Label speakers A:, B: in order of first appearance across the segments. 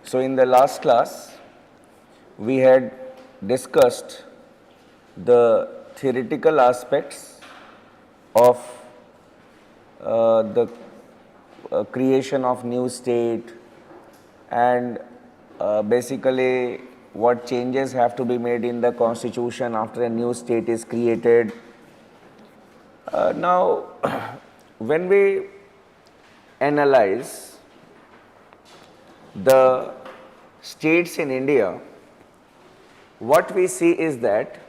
A: So in the last class, we had discussed the theoretical aspects of the creation of new state and basically what changes have to be made in the constitution after a new state is created. Now, when we analyze the states in India, what we see is that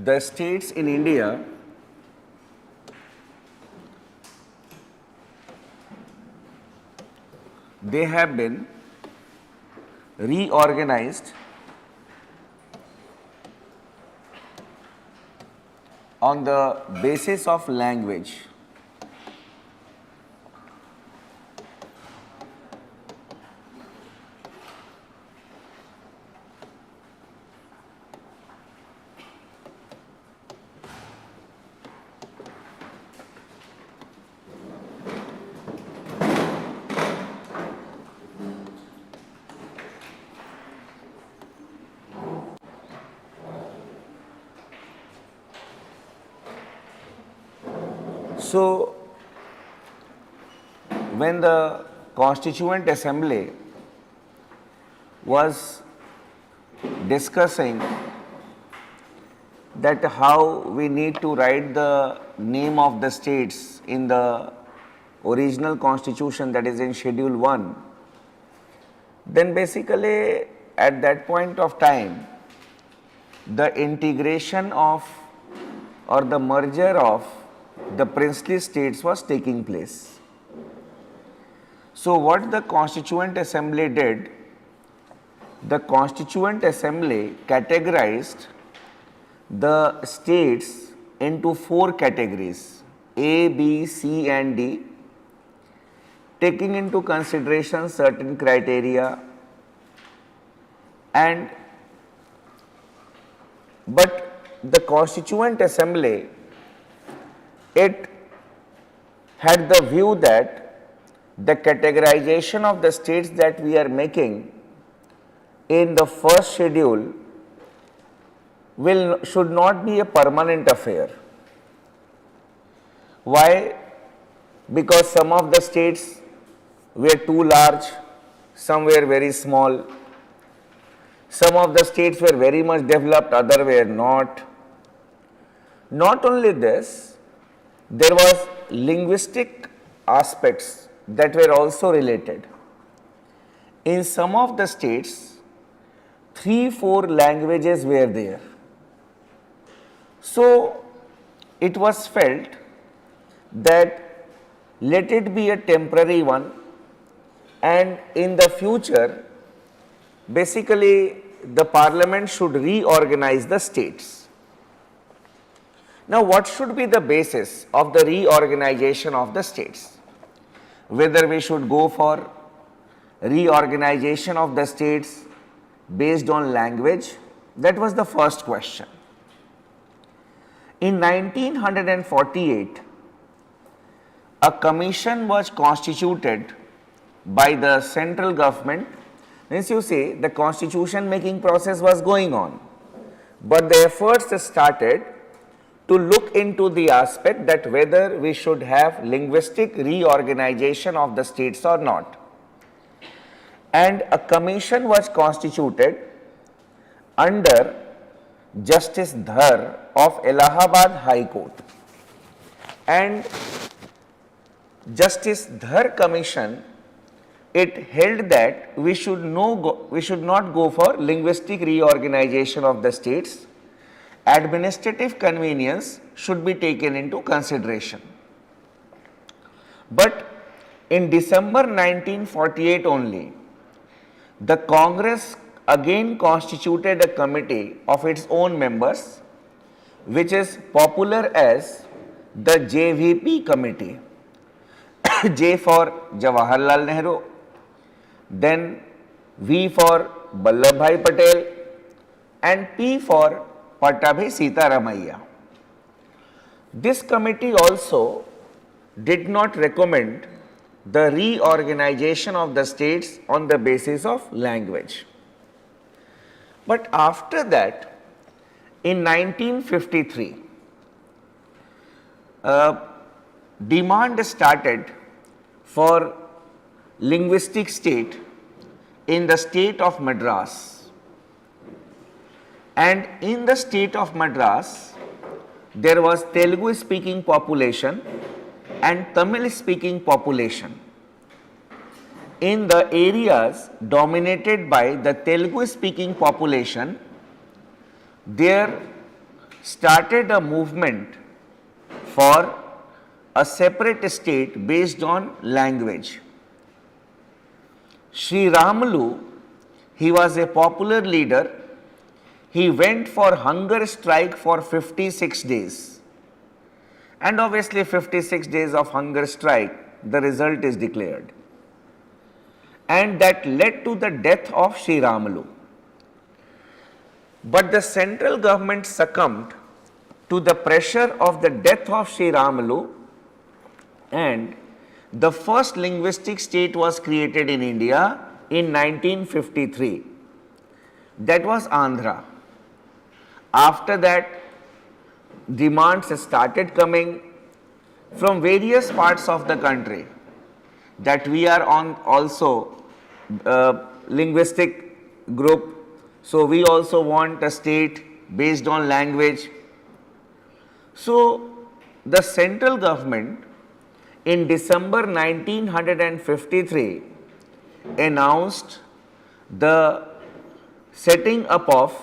A: the states in India they have been reorganized on the basis of language. So, when the Constituent Assembly was discussing that how we need to write the name of the states in the original constitution, that is in Schedule 1, then basically at that point of time, the integration of or the merger of the princely states was taking place. So what the Constituent Assembly did, the Constituent Assembly categorized the states into 4 categories, A, B, C and D, taking into consideration certain criteria, but the Constituent Assembly, it had the view that the categorization of the states that we are making in the first schedule should not be a permanent affair. Why? Because some of the states were too large, some were very small, some of the states were very much developed, others were not. Not only this, there was linguistic aspects that were also related. In some of the states, 3-4 languages were there. So it was felt that let it be a temporary one, and in the future, basically the parliament should reorganize the states. Now, what should be the basis of the reorganization of the states? Whether we should go for reorganization of the states based on language, that was the first question. In 1948, a commission was constituted by the central government. Means you see, the constitution making process was going on, but the efforts started to look into the aspect that whether we should have linguistic reorganization of the states or not. And a commission was constituted under Justice Dhar of Allahabad High Court. And Justice Dhar Commission, it held that we should not go for linguistic reorganization of the states. Administrative convenience should be taken into consideration. But in December 1948 only, the Congress again constituted a committee of its own members, which is popular as the JVP committee. J for Jawaharlal Nehru, then V for Vallabhbhai Patel, and P for Pattabhi Sitaramaiah. This committee also did not recommend the reorganization of the states on the basis of language. But after that, in 1953, demand started for linguistic state in the state of Madras. And in the state of Madras, there was Telugu speaking population and Tamil speaking population. In the areas dominated by the Telugu speaking population, there started a movement for a separate state based on language. Sri Ramalu, he was a popular leader. He went for hunger strike for 56 days. And obviously 56 days of hunger strike, the result is declared. And that led to the death of Sri Ramalu. But the central government succumbed to the pressure of the death of Sri Ramalu, and the first linguistic state was created in India in 1953. That was Andhra. After that, demands started coming from various parts of the country that we are on also linguistic group. So we also want a state based on language. So the central government in December 1953 announced the setting up of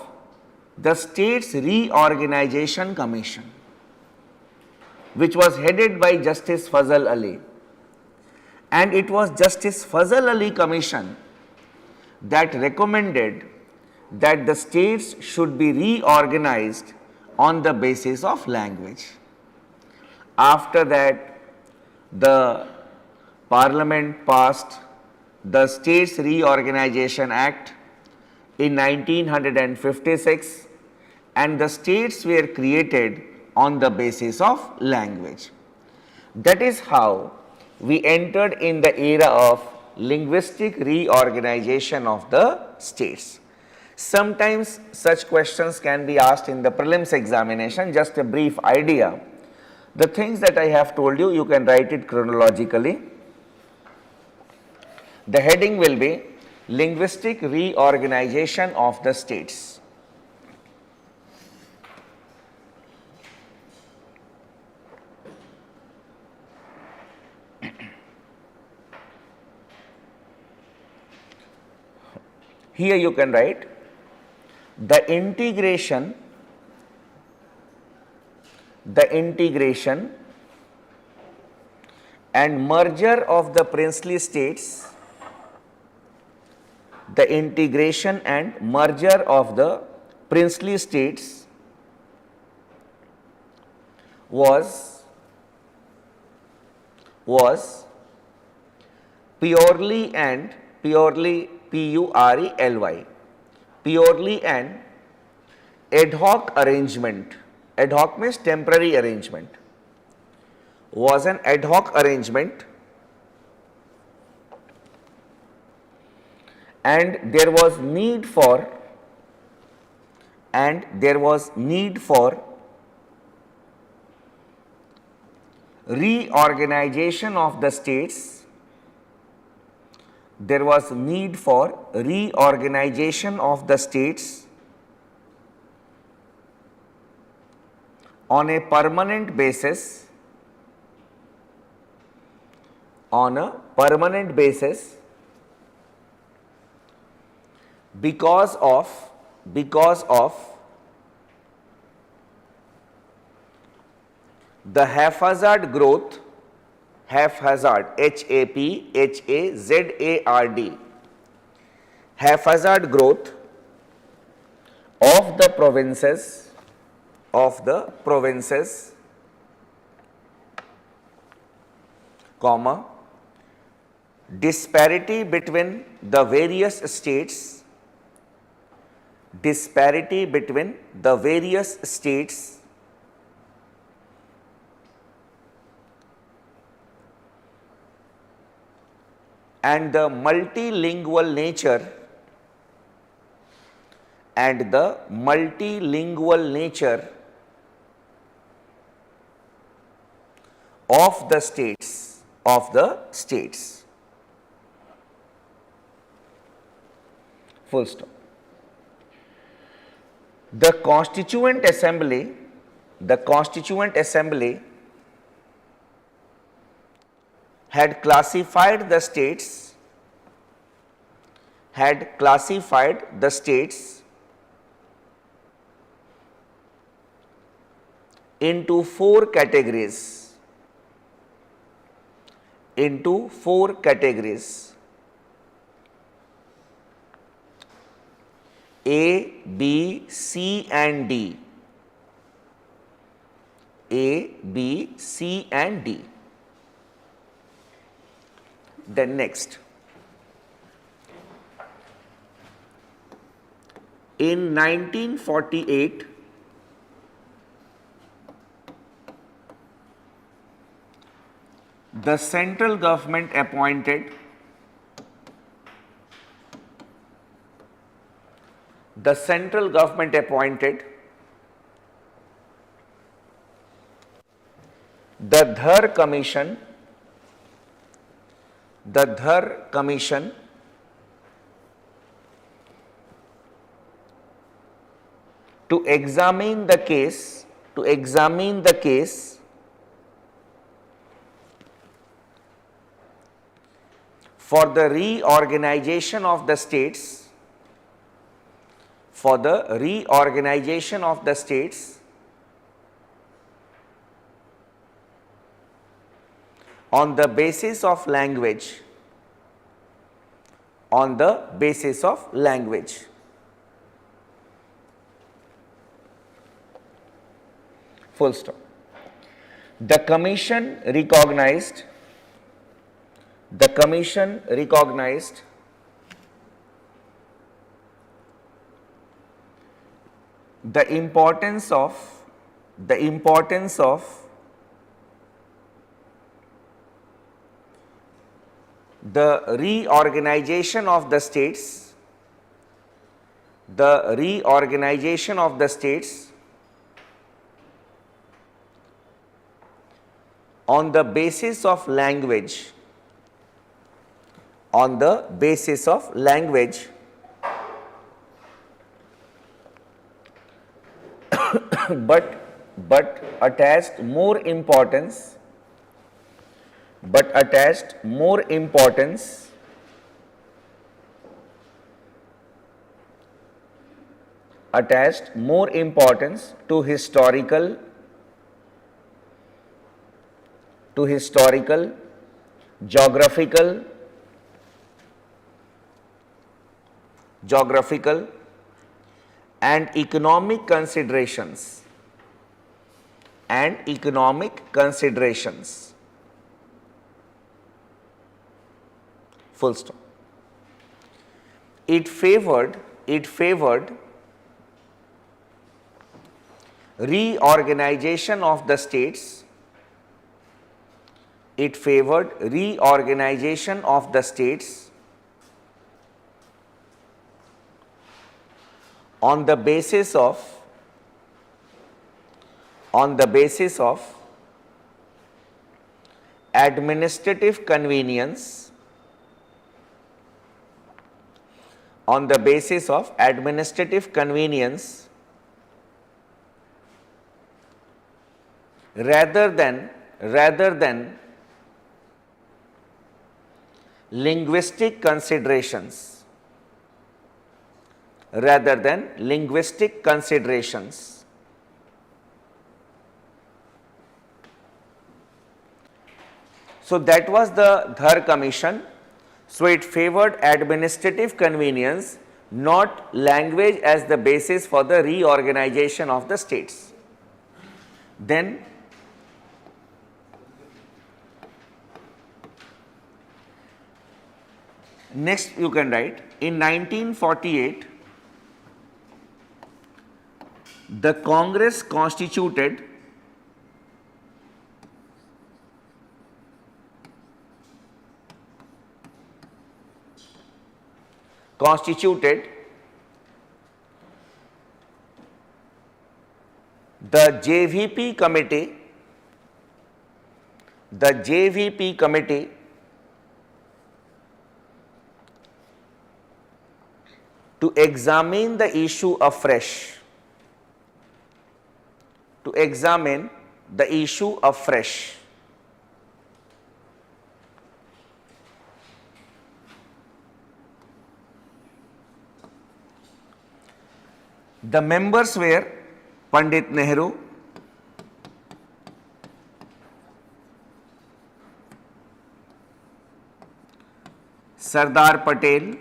A: the States Reorganization Commission, which was headed by Justice Fazal Ali. And it was Justice Fazal Ali Commission that recommended that the states should be reorganized on the basis of language. After that, the Parliament passed the States Reorganisation Act in 1956, and the states were created on the basis of language. That is how we entered in the era of linguistic reorganization of the states. Sometimes such questions can be asked in the prelims examination, just a brief idea. The things that I have told you, you can write it chronologically. The heading will be Linguistic Reorganization of the States. Here you can write the integration and merger of the princely states, the integration and merger of the princely states was purely and purely P-U-R-E-L-Y, purely an ad hoc arrangement. Ad hoc means temporary arrangement. Was an ad hoc arrangement, and there was need for reorganization of the states. There was need for reorganization of the states on a permanent basis, because of the haphazard growth, haphazard, H-A-P-H-A-Z-A-R-D, haphazard growth of the provinces, comma, disparity between the various states, and the multilingual nature of the states. Full stop. The Constituent Assembly had classified the states into four categories. A, B, C and D. A, B, C and D. Then next, in 1948, the central government appointed the Dhar Commission to examine the case for the reorganization of the states on the basis of language. Full stop. The commission recognized the importance of the reorganization of the states on the basis of language but attached more importance to historical, geographical and economic considerations. Full stop. It favored reorganization of the states. On the basis of administrative convenience, rather than linguistic considerations. So that was the Dhar Commission. So it favored administrative convenience, not language as the basis for the reorganization of the states. Then next you can write, in 1948, the Congress constituted constituted the JVP committee, to examine the issue afresh. The members were Pandit Nehru, Sardar Patel,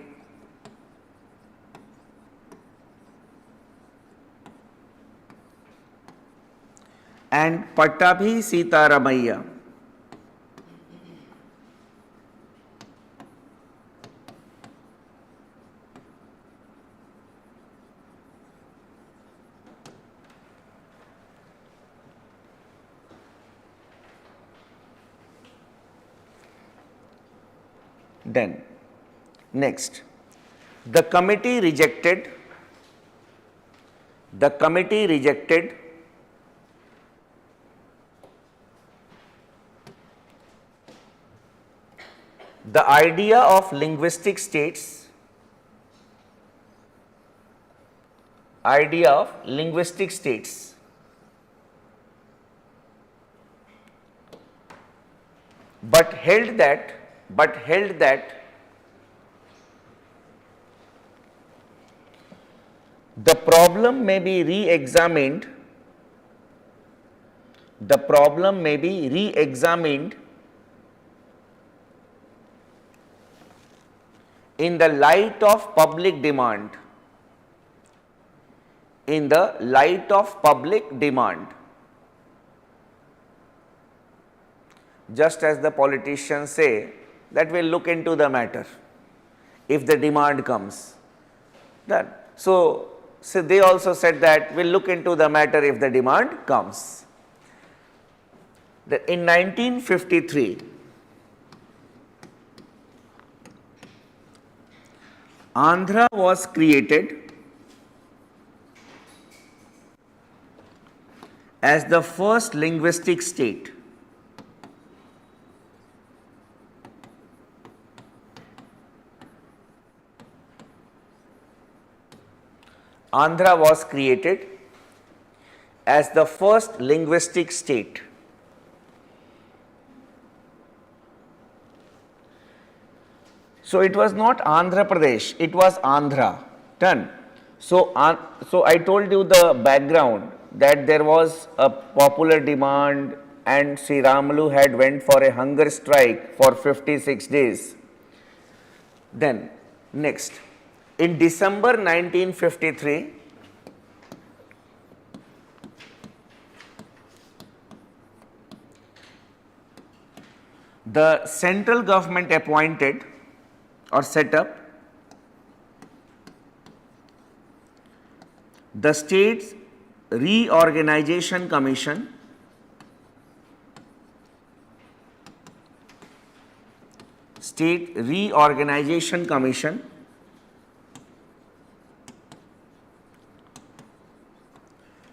A: and Pattabhi Sitaramaiah. Then, next, the committee rejected the idea of linguistic states, but held that the problem may be re-examined in the light of public demand. Just as the politicians say that we'll look into the matter if the demand comes. So they also said that we'll look into the matter if the demand comes. In 1953, Andhra was created as the first linguistic state. Andhra was created as the first linguistic state. So it was not Andhra Pradesh, it was Andhra. Done. So I told you the background, that there was a popular demand and Sri Ramalu had went for a hunger strike for 56 days. Then next, in December 1953, the central government appointed or set up the States Reorganization Commission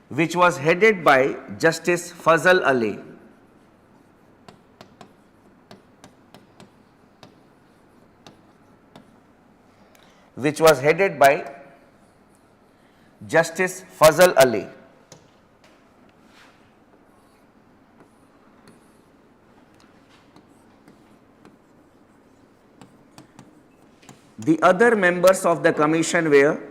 A: which was headed by Justice Fazal Ali. The other members of the commission were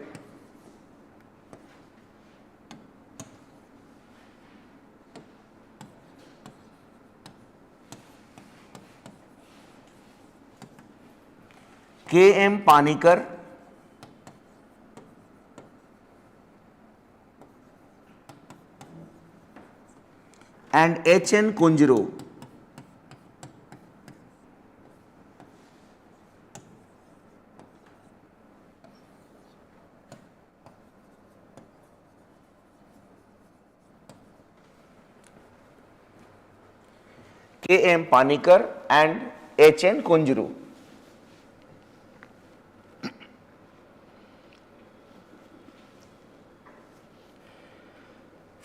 A: K.M. Panikkar, and H.N. Kunjuru. K.M. Panikkar and H.N. Kunjuru.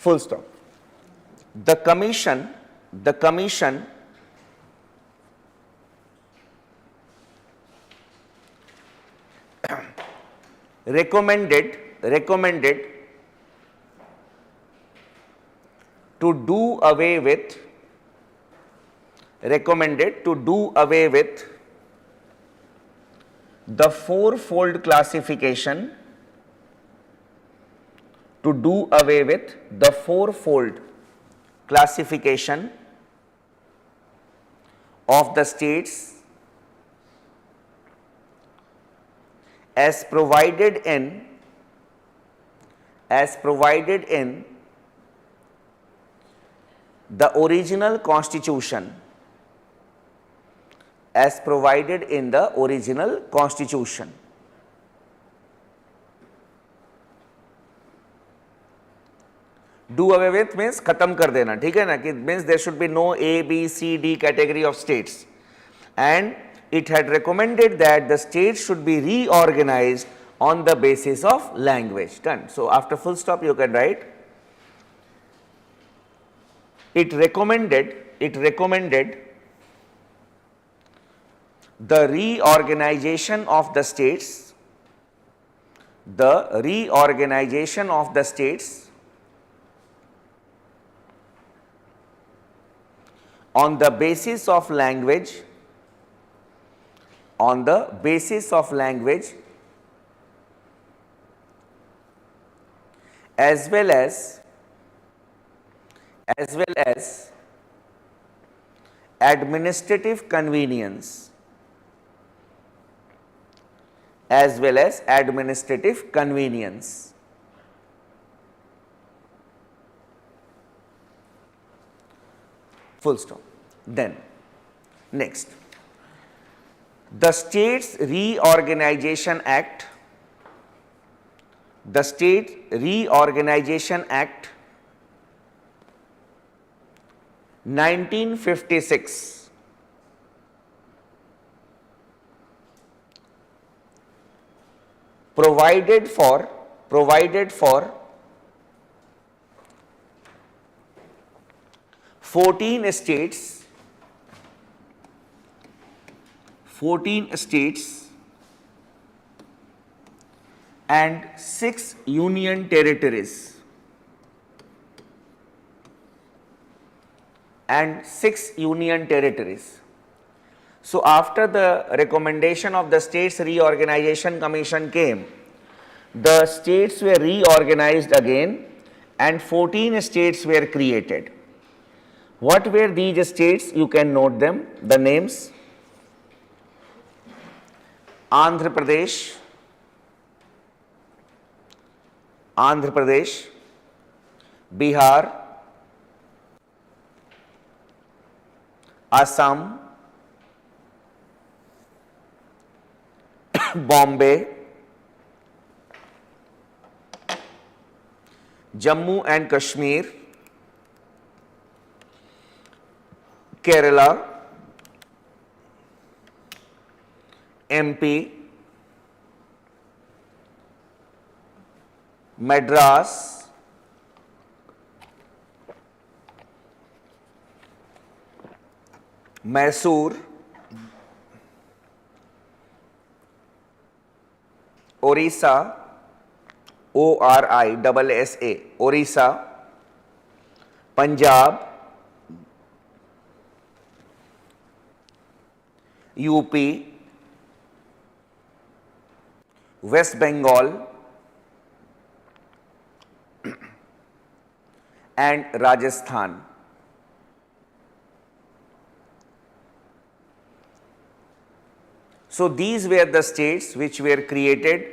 A: full stop. The commission recommended to do away with the fourfold classification of the states as provided in the original constitution, Do away with means खत्म कर देना, ठीक है ना, कि means there should be no A, B, C, D category of states, and it had recommended that the states should be reorganized on the basis of language. Done. So after full stop you can write, it recommended the reorganization of the states on the basis of language, as well as administrative convenience, full stop. Then next, the States Reorganization Act 1956 provided for 14 states and 6 union territories, So after the recommendation of the States Reorganization Commission came, the states were reorganized again and 14 states were created. What were these states? You can note them, the names: Andhra Pradesh, Bihar, Assam, Bombay, Jammu and Kashmir, Kerala, MP, Madras, Mysore, Orissa, ORISSA, Orissa, Punjab, UP, West Bengal and Rajasthan. So these were the states which were created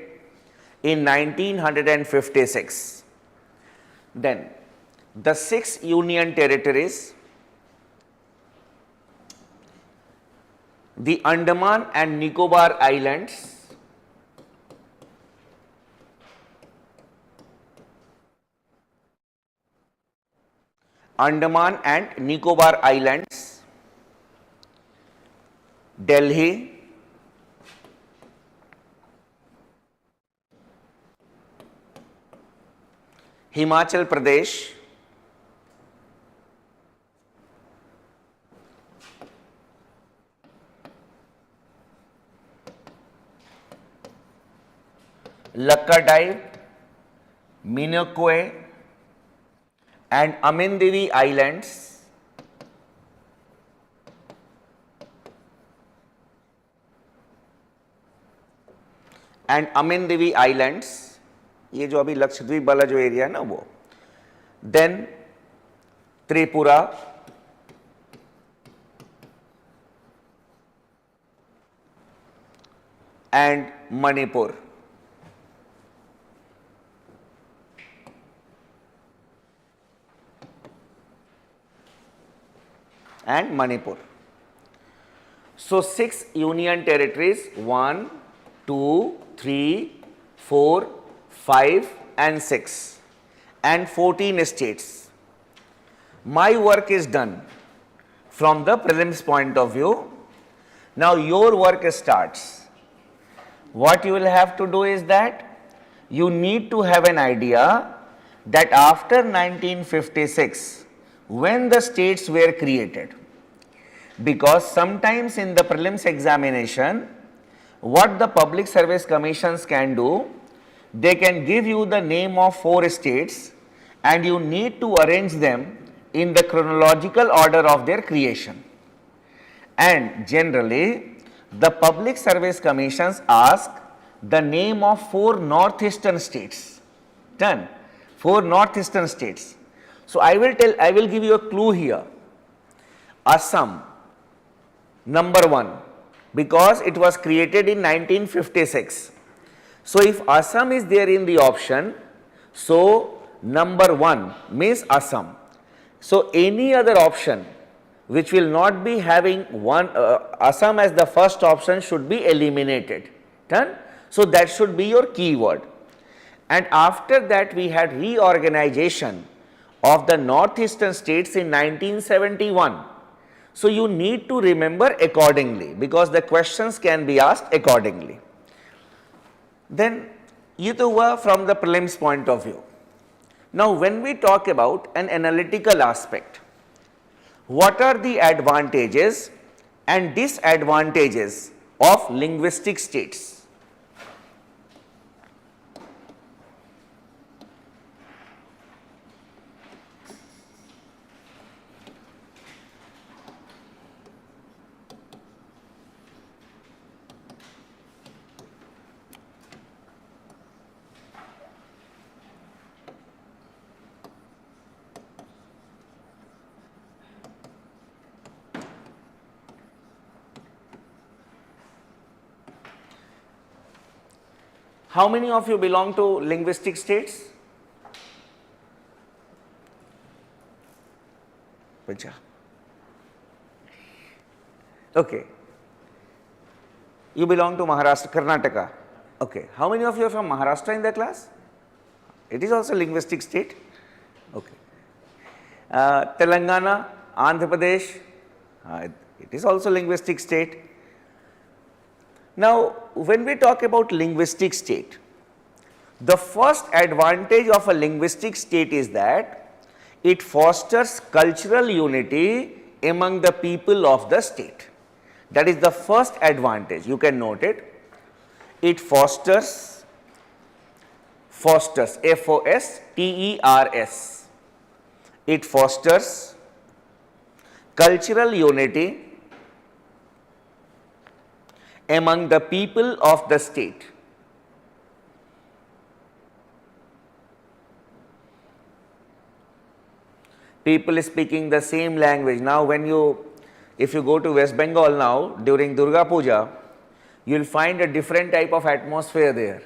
A: in 1956. Then the 6 union territories, the Andaman and Nicobar Islands, Delhi, Himachal Pradesh, Lakkadive, Minicoy and Amindivi Islands ये जो अभी लक्षद्वीप वाला जो area है ना वो, then Tripura and Manipur. So 6 union territories, 1, 2, 3, 4, 5 and 6 and 14 states. My work is done from the prelims point of view. Now your work starts. What you will have to do is that you need to have an idea that after 1956, when the states were created, because sometimes in the prelims examination, what the public service commissions can do, they can give you the name of 4 states and you need to arrange them in the chronological order of their creation. And generally, the public service commissions ask the name of 4 northeastern states. Done. 4 northeastern states. So I will give you a clue here. Assam, number 1, because it was created in 1956. So if Assam is there in the option, so number 1 means Assam. So any other option which will not be having Assam as the first option should be eliminated. Done? So that should be your keyword. And after that we had reorganization of the northeastern states in 1971. So you need to remember accordingly, because the questions can be asked accordingly. Then ये तो हुआ from the prelims point of view. Now when we talk about an analytical aspect, what are the advantages and disadvantages of linguistic states? How many of you belong to linguistic states? Okay. You belong to Maharashtra, Karnataka. Okay. How many of you are from Maharashtra in the class? It is also linguistic state. Okay. Telangana, Andhra Pradesh, it is also linguistic state. Now, when we talk about linguistic state, the first advantage of a linguistic state is that it fosters cultural unity among the people of the state. That is the first advantage. You can note it. It fosters, F-O-S-T-E-R-S. It fosters cultural unity among the people of the state. People speaking the same language. Now if you go to West Bengal now during Durga Puja, you will find a different type of atmosphere there.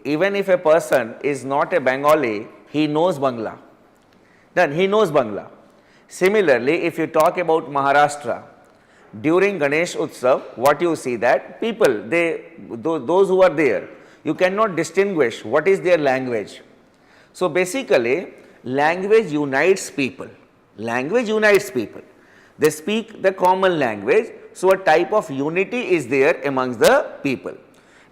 A: Even if a person is not a Bengali, he knows Bangla. Then he knows Bangla. Similarly, if you talk about Maharashtra, during Ganesh Utsav, what you see that people, those who are there, you cannot distinguish what is their language. So basically, language unites people. Language unites people. They speak the common language, so a type of unity is there amongst the people.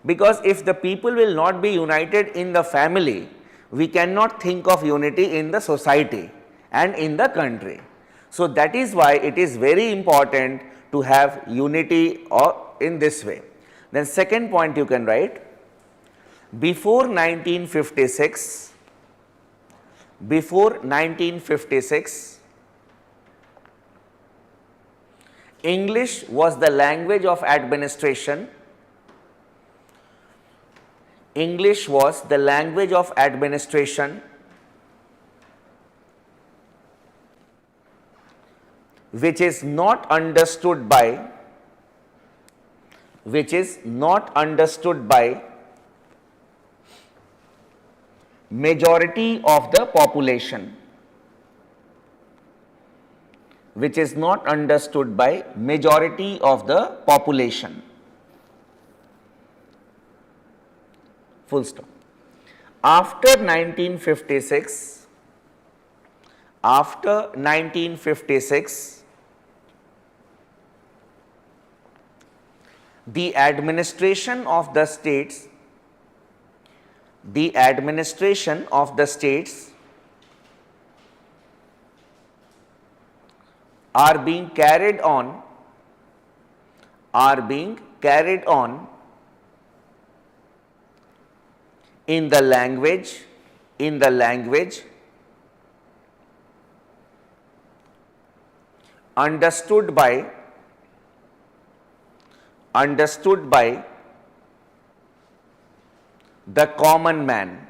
A: Because if the people will not be united in the family, we cannot think of unity in the society and in the country. So that is why it is very important to have unity or in this way. Then second point you can write, Before 1956, English was the language of administration. English was the language of administration which is not understood by majority of the population, which is not understood by majority of the population. Full stop. After 1956, the administration of the states are being carried on in the language understood by the common man.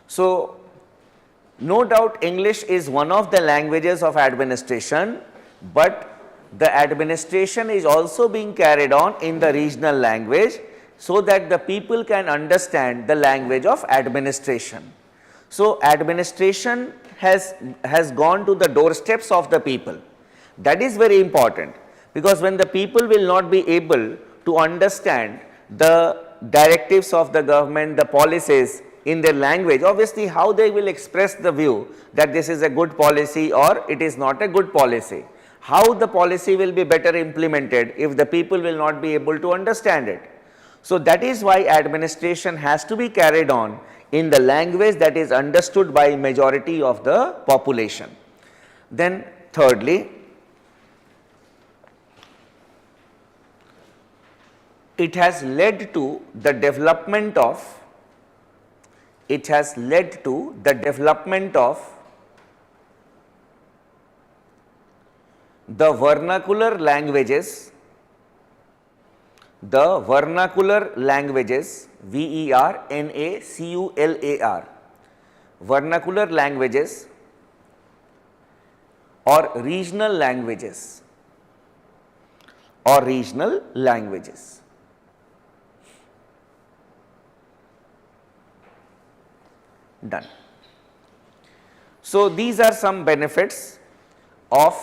A: So, no doubt English is one of the languages of administration, but the administration is also being carried on in the regional language so that the people can understand the language of administration. So, administration has gone to the doorsteps of the people. That is very important, because when the people will not be able to understand the directives of the government, the policies in their language, obviously how they will express the view that this is a good policy or it is not a good policy. How the policy will be better implemented if the people will not be able to understand it. So, that is why administration has to be carried on in the language that is understood by majority of the population. Then thirdly, it has led to the development of the vernacular languages, VERNACULAR, vernacular languages or regional languages Done. So, these are some benefits of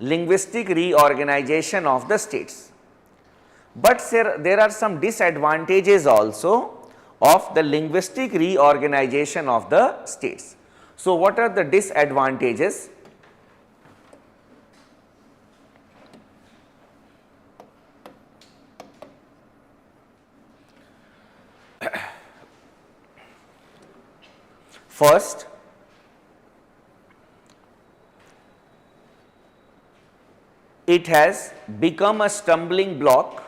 A: linguistic reorganization of the states. But there are some disadvantages also of the linguistic reorganization of the states. So, what are the disadvantages? First, it has become a stumbling block.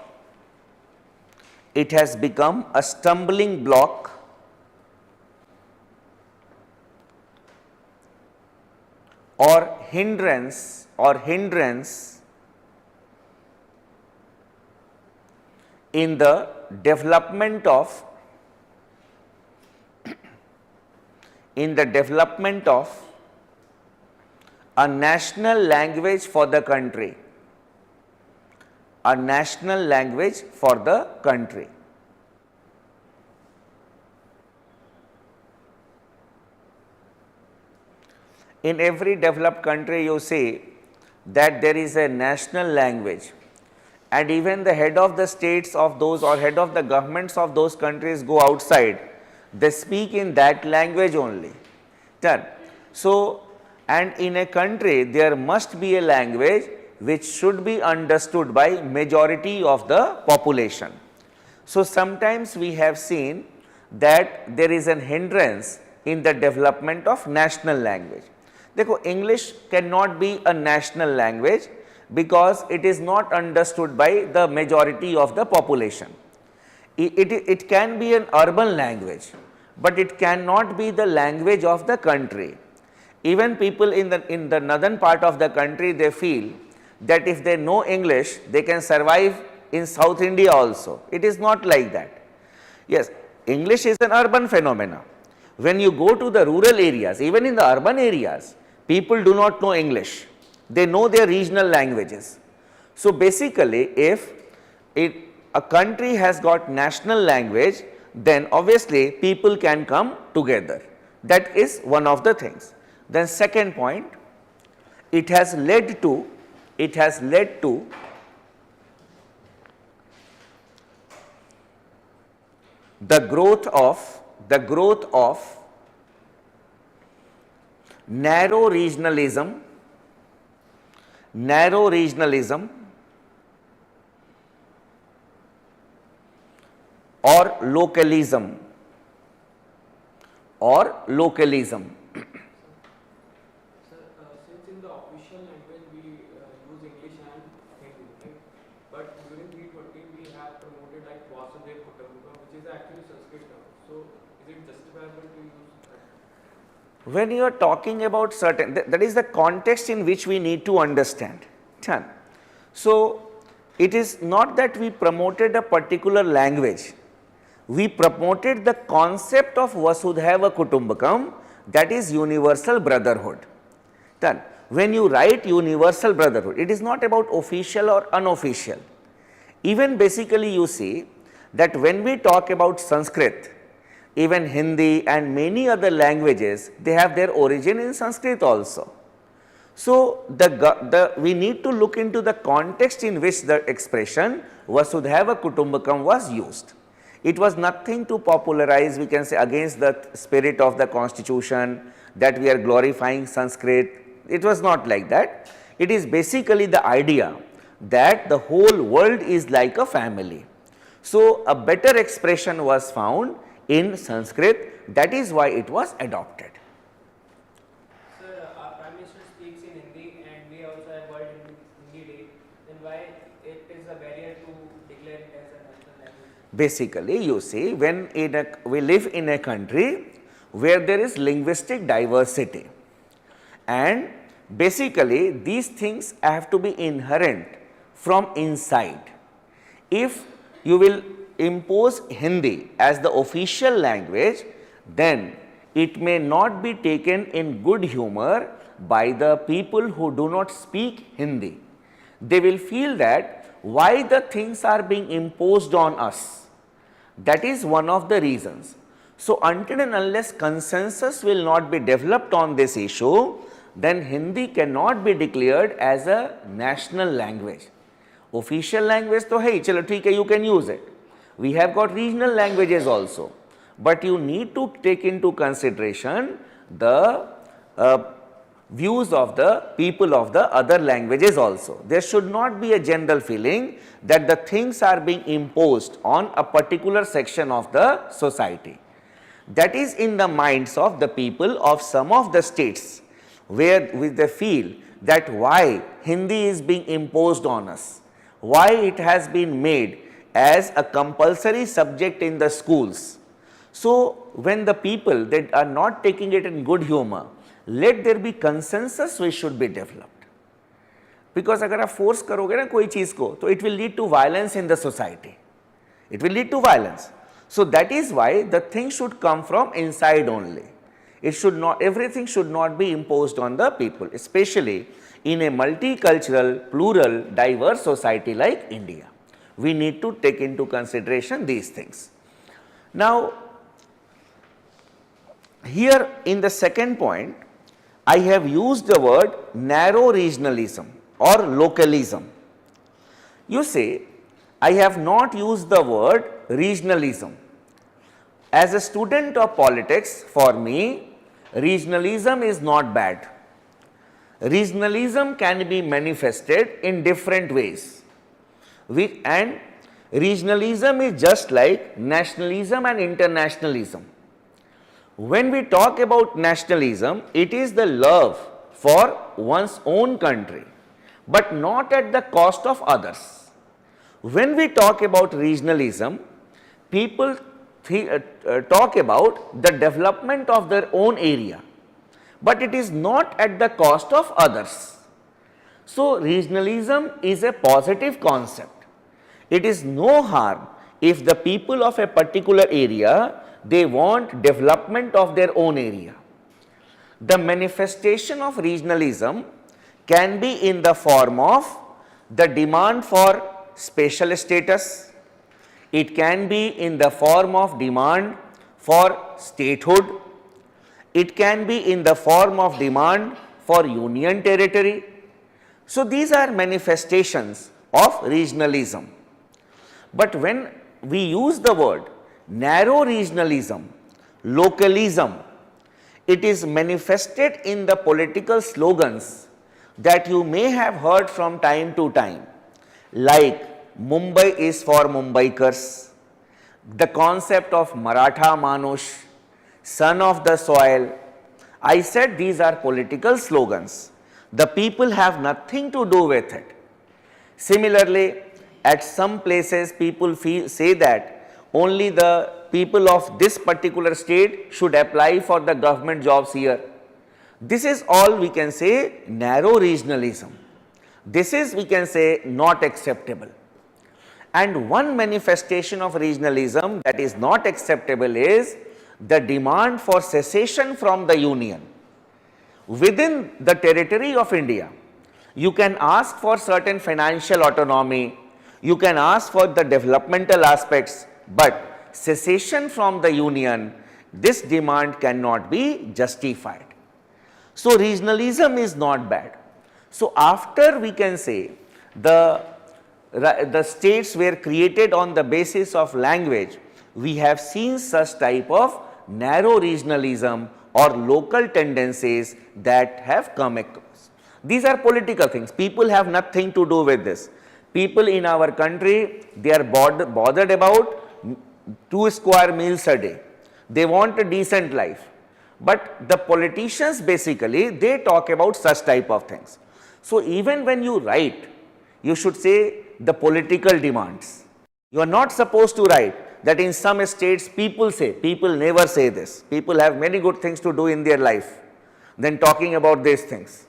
A: Or hindrance in the development of a national language for the country. In every developed country, you see that there is a national language, and even the head of the states of those or head of the governments of those countries go outside, they speak in that language only. Done. So, and in a country there must be a language which should be understood by majority of the population. So, sometimes we have seen that there is an hindrance in the development of national language. देखो, English cannot be a national language because it is not understood by the majority of the population. It can be an urban language, but it cannot be the language of the country. Even people in the northern part of the country, they feel that if they know English, they can survive in South India also. It is not like that. Yes, English is an urban phenomena. When you go to the rural areas, even in the urban areas, people do not know English. They know their regional languages. So basically, if a country has got national language, then obviously people can come together. That is one of the things. Then second point, it has led to the growth of narrow regionalism or localism.
B: Sir, since in the official language we use English and Hindi, right? But during G20 we have promoted like Vasudev Kutumbakam, which is actually Sanskrit term. So is it justifiable to use that?
A: When you are talking about certain, that is the context in which we need to understand. So it is not that we promoted a particular language. We promoted the concept of Vasudhaiva Kutumbakam, that is universal brotherhood. When you write universal brotherhood, it is not about official or unofficial. Even basically you see that when we talk about Sanskrit, even Hindi and many other languages, they have their origin in Sanskrit also. So we need to look into the context in which the expression Vasudhaiva Kutumbakam was used. It was nothing to popularize, we can say, against the spirit of the constitution, that we are glorifying Sanskrit. It was not like that. It is basically the idea that the whole world is like a family. So a better expression was found in Sanskrit, that is why it was adopted.
B: Sir, our Prime Minister speaks in Hindi and we also have World Hindi Day, then why it is a barrier to declare it as a national language?
A: Basically, you see, when we live in a country where there is linguistic diversity, and basically these things have to be inherent from inside. If you will impose Hindi as the official language, then it may not be taken in good humor by the people who do not speak Hindi. They will feel that why the things are being imposed on us. That is one of the reasons. So until and unless consensus will not be developed on this issue, then Hindi cannot be declared as a national language. Official language to hai, chalo theek hai, you can use it. We have got regional languages also, but you need to take into consideration the views of the people of the other languages also. There should not be a general feeling that the things are being imposed on a particular section of the society. That is in the minds of the people of some of the states, where they feel that why Hindi is being imposed on us, why it has been made as a compulsory subject in the schools. So when the people that are not taking it in good humor, let there be consensus which should be developed. Because अगर आप force करोगे ना कोई चीज को, तो it will lead to violence in the society. It will lead to violence. So that is why the thing should come from inside only. It should not, everything should not be imposed on the people, especially in a multicultural, plural, diverse society like India. We need to take into consideration these things. Now, here in the second point, I have used the word narrow regionalism or localism. You see, I have not used the word regionalism. As a student of politics, for me, regionalism is not bad. Regionalism can be manifested in different ways. And regionalism is just like nationalism and internationalism. When we talk about nationalism, it is the love for one's own country. but not at the cost of others. When we talk about regionalism, people talk about the development of their own area, but it is not at the cost of others. So, regionalism is a positive concept. It is no harm if the people of a particular area, they want development of their own area. The manifestation of regionalism can be in the form of the demand for special status. It can be in the form of demand for statehood. It can be in the form of demand for union territory. So, these are manifestations of regionalism. But when we use the word narrow regionalism, localism, it is manifested in the political slogans that you may have heard from time to time, like Mumbai is for Mumbaikars, the concept of Maratha Manush, son of the soil. I said these are political slogans. The people have nothing to do with it. Similarly, at some places people say that only the people of this particular state should apply for the government jobs here. This is all we can say narrow regionalism. This is, we can say, not acceptable. And one manifestation of regionalism that is not acceptable is the demand for secession from the union. Within the territory of India, you can ask for certain financial autonomy, you can ask for the developmental aspects, but secession from the union, this demand cannot be justified. So, regionalism is not bad. So, after we can say the states were created on the basis of language, we have seen such type of narrow regionalism or local tendencies that have come across. These are political things. People have nothing to do with this. People in our country, they are bothered about 2 square meals a day. They want a decent life. But the politicians basically, they talk about such type of things. So, even when you write, you should say the political demands. You are not supposed to write that in some states people say, people never say this. People have many good things to do in their life than talking about these things.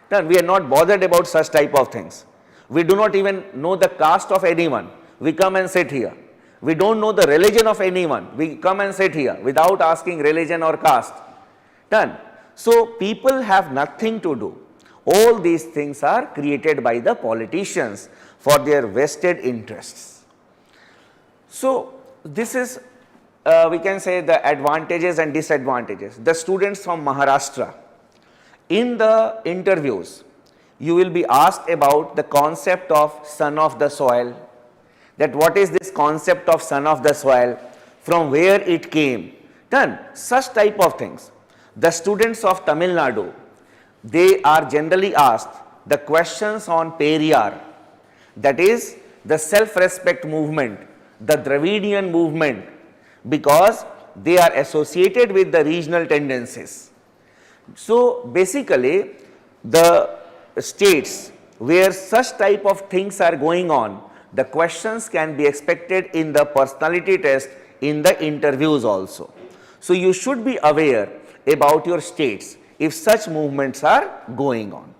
A: Then we are not bothered about such type of things. We do not even know the caste of anyone. We come and sit here. We don't know the religion of anyone. We come and sit here without asking religion or caste. Done. So, people have nothing to do. All these things are created by the politicians for their vested interests. So, this is we can say the advantages and disadvantages. The students from Maharashtra, in the interviews, you will be asked about the concept of son of the soil, that what is this concept of son of the soil, from where it came, done, such type of things. The students of Tamil Nadu, they are generally asked the questions on Periyar, that is the self-respect movement, the Dravidian movement, because they are associated with the regional tendencies. So, basically the states where such type of things are going on, the questions can be expected in the personality test, in the interviews also. So, you should be aware about your states if such movements are going on.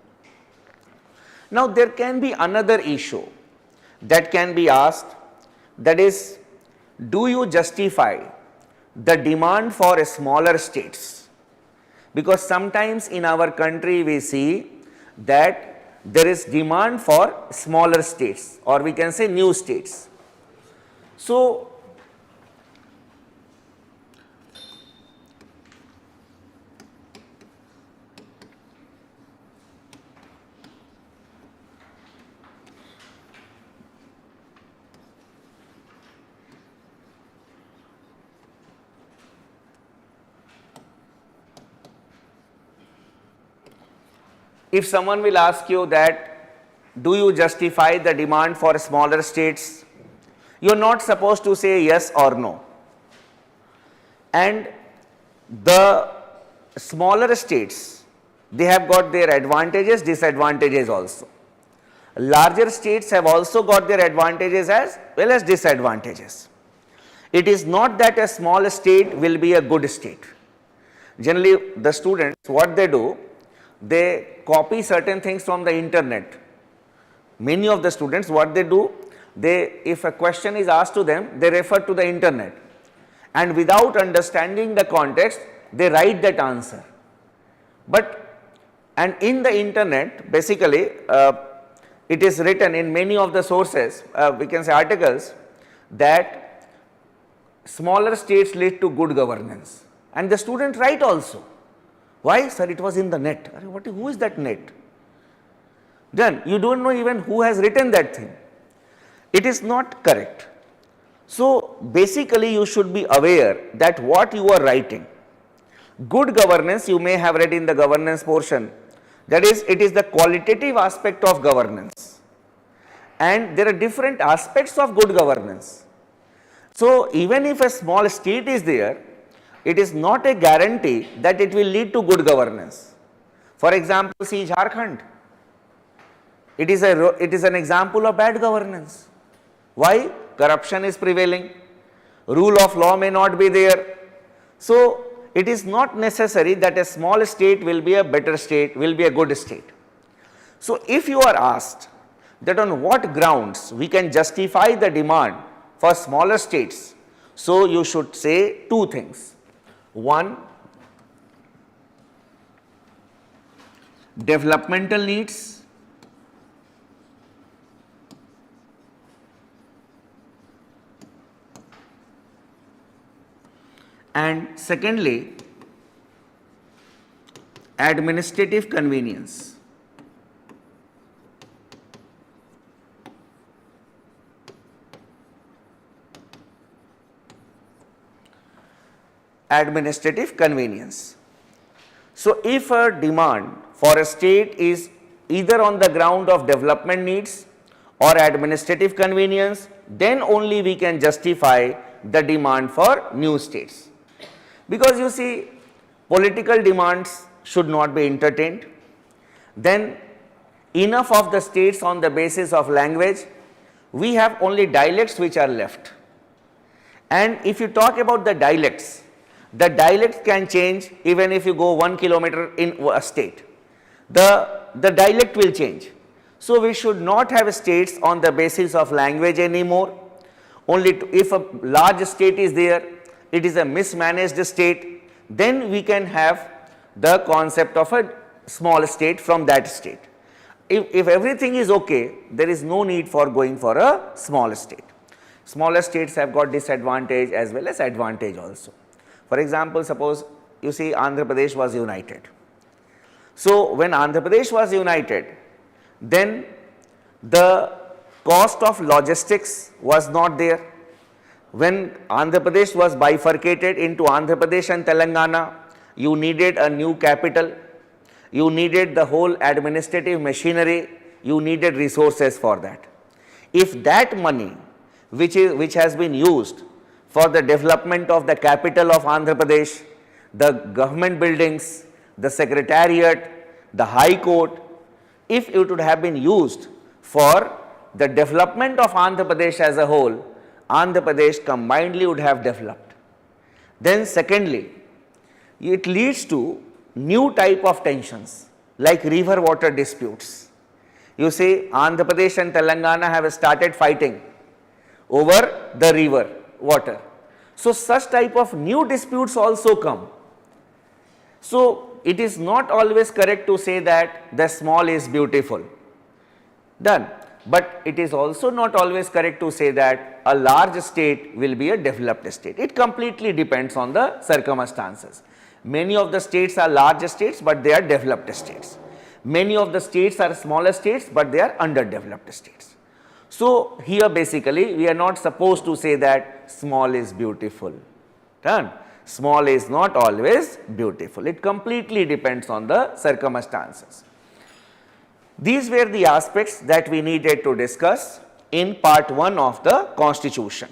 A: Now, there can be another issue that can be asked, that is, do you justify the demand for smaller states? Because sometimes in our country we see that there is demand for smaller states, or we can say new states. So, if someone will ask you that, do you justify the demand for smaller states? You are not supposed to say yes or no. And the smaller states, they have got their advantages, disadvantages also. Larger states have also got their advantages as well as disadvantages. It is not that a small state will be a good state. Generally, the students, what they do, they copy certain things from the internet. Many of the students, what they do, if a question is asked to them, they refer to the internet, and without understanding the context, they write that answer. And in the internet, basically, it is written in many of the sources, we can say articles, that smaller states lead to good governance, and the student write also. Why? Sir, it was in the net. Who is that net? Then you don't know even who has written that thing. It is not correct. So basically you should be aware that what you are writing. Good governance, you may have read in the governance portion, that is, it is the qualitative aspect of governance, and there are different aspects of good governance. So even if a small state is there, it is not a guarantee that it will lead to good governance. For example, see Jharkhand. It is an example of bad governance. Why? Corruption is prevailing, rule of law may not be there. So it is not necessary that a small state will be a better state, will be a good state. So if you are asked that on what grounds we can justify the demand for smaller states, so you should say two things. One, developmental needs, and secondly, administrative convenience. Administrative convenience. So if a demand for a state is either on the ground of development needs or administrative convenience, then only we can justify the demand for new states. Because you see, political demands should not be entertained. Then enough of the states on the basis of language, we have only dialects which are left. And if you talk about the dialects can change even if you go 1 kilometer in a state. The dialect will change. So we should not have states on the basis of language anymore. Only if a large state is there, it is a mismanaged state, then we can have the concept of a small state from that state. If everything is okay, there is no need for going for a small state. Smaller states have got disadvantage as well as advantage also. For example, suppose you see Andhra Pradesh was united. So when Andhra Pradesh was united, then the cost of logistics was not there. When Andhra Pradesh was bifurcated into Andhra Pradesh and Telangana, you needed a new capital, you needed the whole administrative machinery, you needed resources for that. If that money which has been used for the development of the capital of Andhra Pradesh, the government buildings, the secretariat, the high court, if it would have been used for the development of Andhra Pradesh as a whole, Andhra Pradesh combinedly would have developed. Then secondly, it leads to new type of tensions like river water disputes. You see, Andhra Pradesh and Telangana have started fighting over the river water. So such type of new disputes also come. So it is not always correct to say that the small is beautiful. Done. But it is also not always correct to say that a large state will be a developed state. It completely depends on the circumstances. Many of the states are large states, but they are developed states. Many of the states are smaller states, but they are underdeveloped states. So here basically we are not supposed to say that small is beautiful. Done. Small is not always beautiful. It completely depends on the circumstances. These were the aspects that we needed to discuss in part 1 of the Constitution.